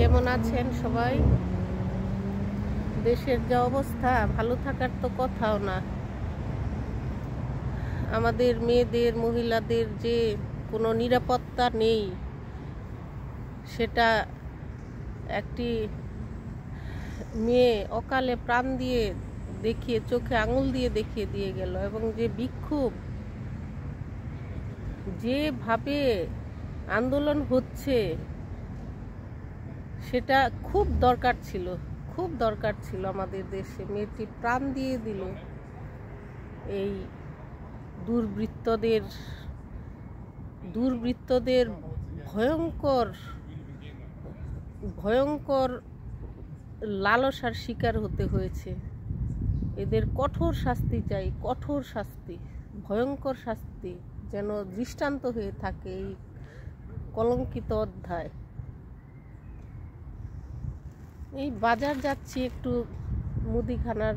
কেমন আছেন সবাই? দেশের যা অবস্থা, ভালো থাকার তো কথাও না। আমাদের মেয়েদের, মহিলাদের যে কোনো নিরাপত্তা নেই, সেটা একটি মেয়ে অকালে প্রাণ দিয়ে দেখিয়ে, চোখে আঙুল দিয়ে দেখিয়ে দিয়ে গেল। এবং যে বিক্ষোভ, যেভাবে আন্দোলন হচ্ছে, সেটা খুব দরকার ছিল, খুব দরকার ছিল। আমাদের দেশে মেয়েটি প্রাণ দিয়ে দিল এই দুর্বৃত্তদের ভয়ঙ্কর ভয়ঙ্কর লালসার শিকার হতে হয়েছে। এদের কঠোর শাস্তি চাই, কঠোর শাস্তি, ভয়ঙ্কর শাস্তি, যেন দৃষ্টান্ত হয়ে থাকে এই কলঙ্কিত অধ্যায়। এই বাজার যাচ্ছি, একটু মুদিখানার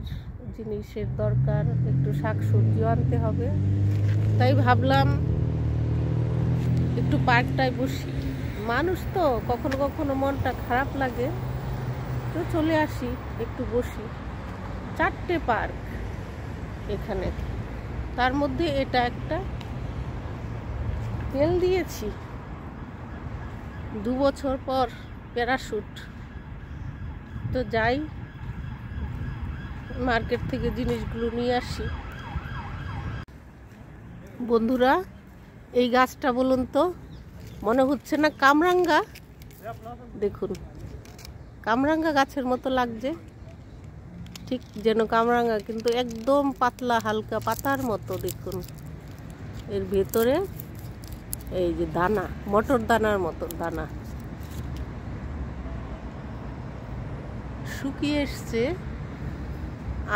জিনিসের দরকার, একটু শাকসবজিও আনতে হবে। তাই ভাবলাম একটু পার্কটায় বসি। মানুষ তো কখনো কখনো মনটা খারাপ লাগে, তো চলে আসি, একটু বসি। 4টে পার্ক এখানে, তার মধ্যে এটা একটা। তেল দিয়েছি 2 বছর পর, প্যারাশুট। তো যাই, মার্কেট থেকে জিনিসগুলো নিয়ে আসি। বন্ধুরা, এই গাছটা বলুন তো, মনে হচ্ছে না কামরাঙ্গা? দেখুন, কামরাঙ্গা গাছের মতো লাগছে, ঠিক যেন কামরাঙ্গা, কিন্তু একদম পাতলা হালকা পাতার মতো। দেখুন, এর ভেতরে এই যে দানা, মটর দানার মতো দানা শুকিয়ে এসছে,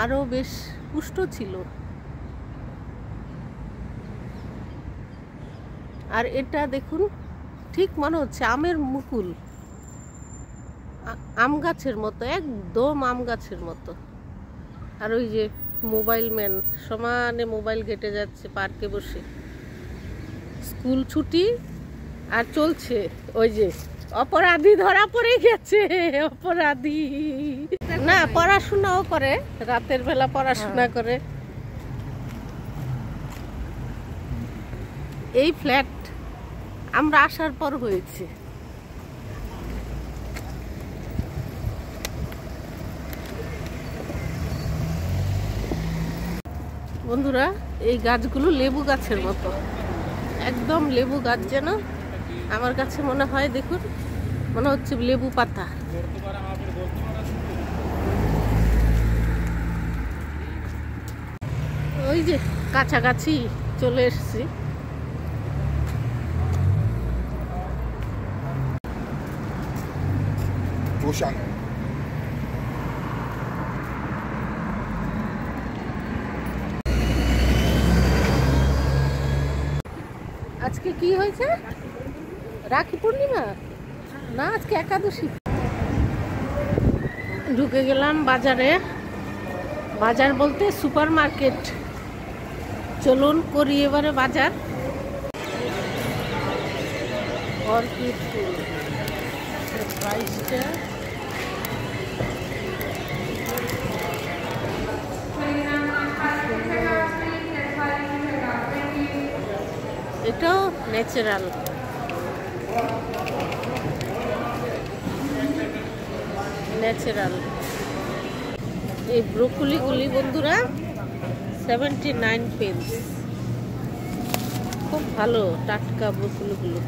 আরো বেশ পুষ্ট ছিল। আর এটা দেখুন, ঠিক মনে হচ্ছে আমের মুকুল, আম গাছের মতো, একদম আম গাছের মতো। আর ওই যে মোবাইল ম্যান সমানে মোবাইল ঘেটে যাচ্ছে পার্কে বসে। স্কুল ছুটি আর চলছে ওই যে অপরাধী ধরা পড়ে গেছে, অপরাধী। না, পড়াশোনাও করে, রাতের বেলা পড়াশোনা করে। এই ফ্ল্যাট আমরা আসার পর হয়েছে। বন্ধুরা, এই গাছগুলো লেবু গাছের মতো, একদম লেবু গাছ যেন। আমার কাছে মনে হয়, দেখুন, মনে হচ্ছে লেবু পাতা। ওই যে কাছাকাছি চলে এসছি। আজকে কি হয়েছে? রাখি পূর্ণিমা না, আজকে একাদশী। ঢুকে গেলাম বাজারে। বাজার বলতে সুপার মার্কেট। চলুন করি এবারে বাজার। অর্কিড ফুল, প্রাইসটা এটাও ন্যাচারাল। এই ব্রোকলিগুলি বন্ধুরা 79 পেন্স। খুব ভালো টাটকা ব্রোকলিগুলো।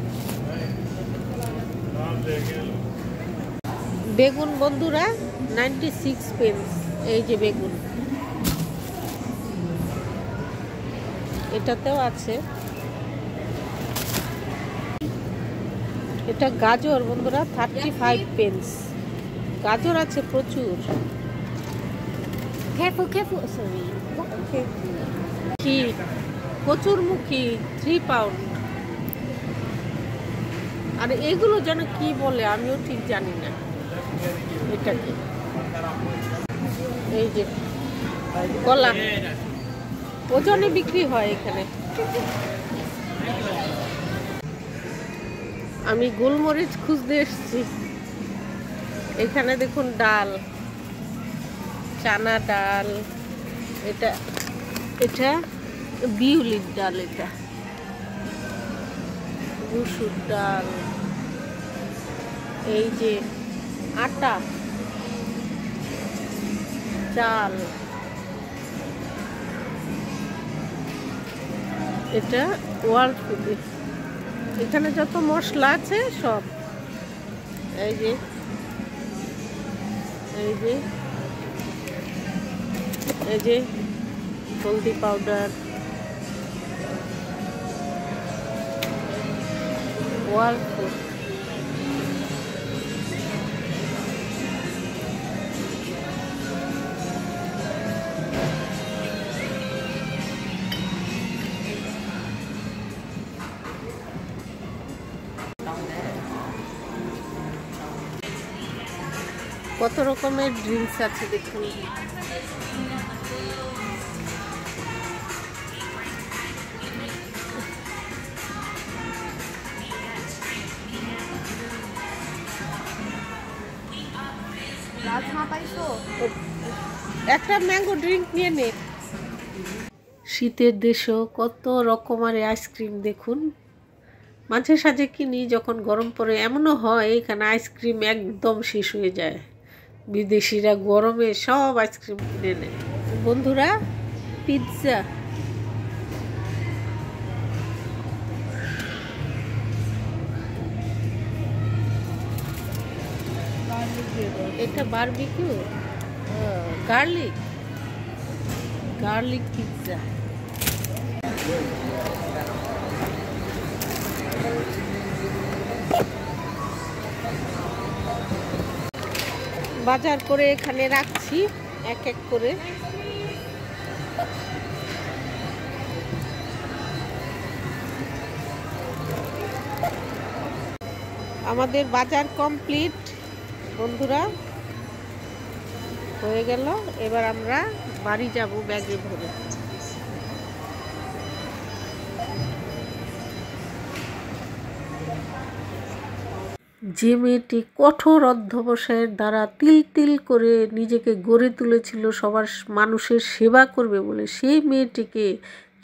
বেগুন বন্ধুরা 96 পেন্স। এই যে বেগুন, এটাতেও আছে। এটা গাজর বন্ধুরা 35 পেন্স। গাজর আছে প্রচুর। কি কচুরমুখী 3 পাউন্ড। আর এগুলো যেন কি বলে, আমিও ঠিক জানি না এটা কি। এই যে কলা ওজনে বিক্রি হয় এখানে। আমি গোলমরিচ খুঁজতে এসেছি। এখানে দেখুন ডাল, চানা ডাল, এটা এটা বিউলির ডাল, এটা মুসুর ডাল, এই যে আটা, চাল, এটা ওয়ার্ল্ড ফুড। এখানে যত মশলা আছে সব, এই যে এই যে এই যে হলদি পাউডার, ওয়ার্ল্ড ফুড। কত রকমের ড্রিঙ্কস আছে দেখুন। একটা ম্যাঙ্গো ড্রিঙ্ক নিয়ে নে। শীতের দেশেও কত রকমের আইসক্রিম দেখুন। মাঝে সাঝে কিনি যখন গরম পড়ে, এমনও হয় এখানে আইসক্রিম একদম শেষ হয়ে যায়, বিদেশিরা গরমে সব আইসক্রিম কিনে নেয়। বন্ধুরা, পিৎজা, এটা বারবিকিউ, গার্লিক গার্লিক পিৎজা। বাজার করে এখানে রাখছি এক এক করে। আমাদের বাজার কমপ্লিট বন্ধুরা, হয়ে গেল। এবার আমরা বাড়ি যাব ব্যাগে ভরে। যে মেয়েটি কঠোর অধ্যবসায়ের দ্বারা তিল তিল করে নিজেকে গড়ে তুলেছিল সবার মানুষের সেবা করবে বলে, সেই মেয়েটিকে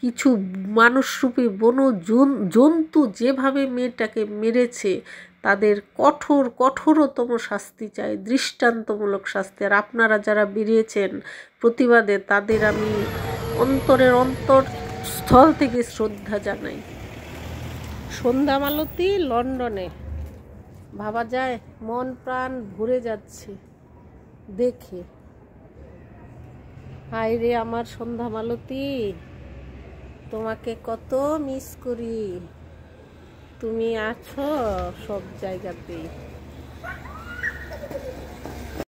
কিছু মানুষরূপী বন জন্তু যেভাবে মেয়েটাকে মেরেছে, তাদের কঠোরতম শাস্তি চাই, দৃষ্টান্তমূলক শাস্তি। আর আপনারা যারা বেরিয়েছেন প্রতিবাদে, তাদের আমি অন্তরের অন্তরস্থল থেকে শ্রদ্ধা জানাই। সন্ধ্যা মালতী লন্ডনে, ভাবা যায় মন প্রাণ ভরে যাচ্ছে দেখে। হায় রে আমার সন্ধ্যা মালতী, তোমাকে কত মিস করি, তুমি আছো সব জায়গাতেই।